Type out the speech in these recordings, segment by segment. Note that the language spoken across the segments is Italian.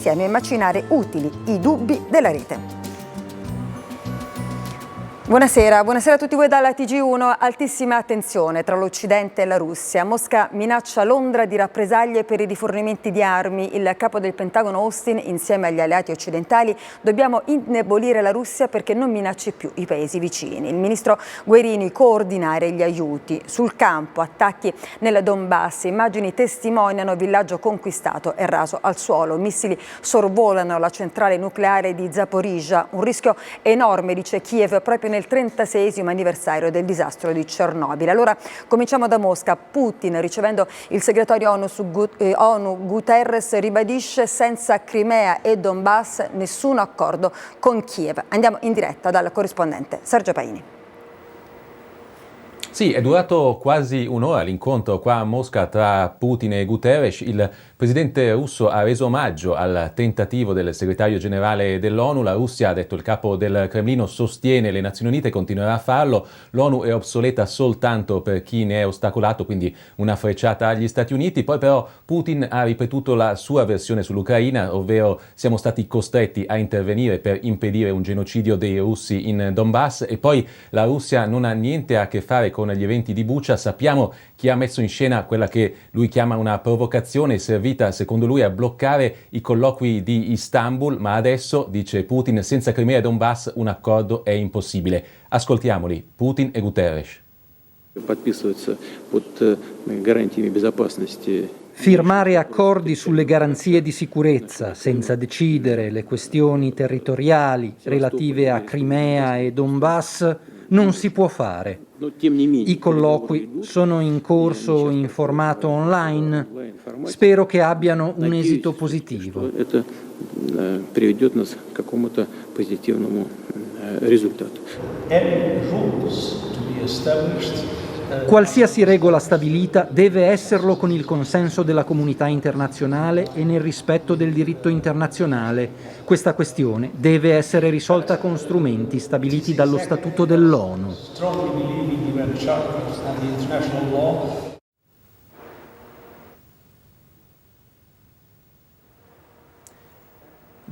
insieme a macinare utili i dubbi della rete. Buonasera a tutti voi dalla TG1. Altissima attenzione tra l'Occidente e la Russia. Mosca minaccia Londra di rappresaglie per i rifornimenti di armi. Il capo del Pentagono Austin, insieme agli alleati occidentali, dobbiamo indebolire la Russia perché non minacci più i paesi vicini. Il ministro Guerini, coordinare gli aiuti. Sul campo, attacchi nel Donbass, immagini testimoniano villaggio conquistato e raso al suolo. Missili sorvolano la centrale nucleare di Zaporizhzhia. Un rischio enorme, dice Kiev, proprio nel 36esimo anniversario del disastro di Chernobyl. Allora cominciamo da Mosca. Putin, ricevendo il segretario ONU Guterres, ribadisce: senza Crimea e Donbass nessun accordo con Kiev. Andiamo in diretta dal corrispondente Sergio Paini. Sì, è durato quasi un'ora l'incontro qua a Mosca tra Putin e Guterres. Il presidente russo ha reso omaggio al tentativo del segretario generale dell'ONU. La Russia, ha detto il capo del Cremlino, sostiene le Nazioni Unite e continuerà a farlo. L'ONU è obsoleta soltanto per chi ne è ostacolato, quindi una frecciata agli Stati Uniti. Poi però Putin ha ripetuto la sua versione sull'Ucraina, ovvero siamo stati costretti a intervenire per impedire un genocidio dei russi in Donbass, e poi la Russia non ha niente a che fare con gli eventi di Bucha. Sappiamo chi ha messo in scena quella che lui chiama una provocazione servita secondo lui a bloccare i colloqui di Istanbul, ma adesso, dice Putin, senza Crimea e Donbass un accordo è impossibile. Ascoltiamoli, Putin e Guterres. Firmare accordi sulle garanzie di sicurezza senza decidere le questioni territoriali relative a Crimea e Donbass non si può fare. I colloqui sono in corso in formato online. Spero che abbiano un esito positivo. Qualsiasi regola stabilita deve esserlo con il consenso della comunità internazionale e nel rispetto del diritto internazionale. Questa questione deve essere risolta con strumenti stabiliti dallo Statuto dell'ONU.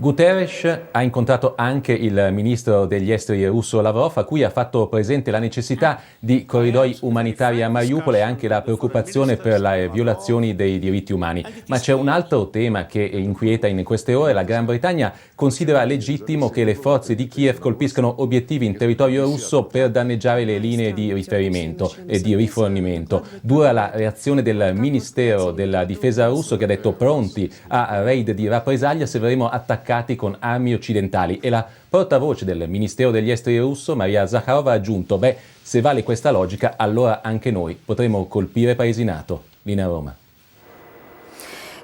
Guterres ha incontrato anche il ministro degli esteri russo Lavrov, a cui ha fatto presente la necessità di corridoi umanitari a Mariupol e anche la preoccupazione per le violazioni dei diritti umani. Ma c'è un altro tema che inquieta in queste ore. La Gran Bretagna considera legittimo che le forze di Kiev colpiscano obiettivi in territorio russo per danneggiare le linee di riferimento e di rifornimento. Dura la reazione del Ministero della Difesa russo, che ha detto pronti a raid di rappresaglia se verremo attaccati con armi occidentali, e la portavoce del Ministero degli Esteri russo, Maria Zakharova, ha aggiunto: se vale questa logica, allora anche noi potremo colpire paesi NATO. Linea Roma.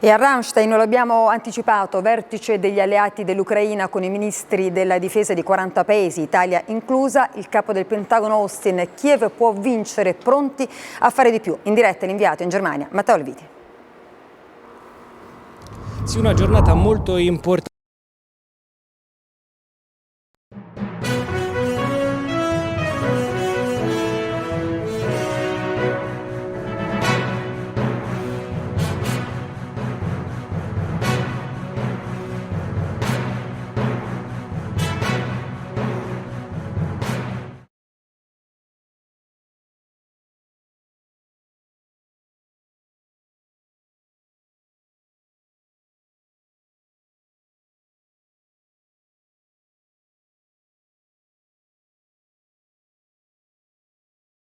E a Ramstein, lo abbiamo anticipato, vertice degli alleati dell'Ucraina con i ministri della difesa di 40 paesi, Italia inclusa. Il capo del Pentagono Austin: Kiev può vincere, pronti a fare di più. In diretta l'inviato in Germania, Matteo Alviti. Sì, una giornata molto importante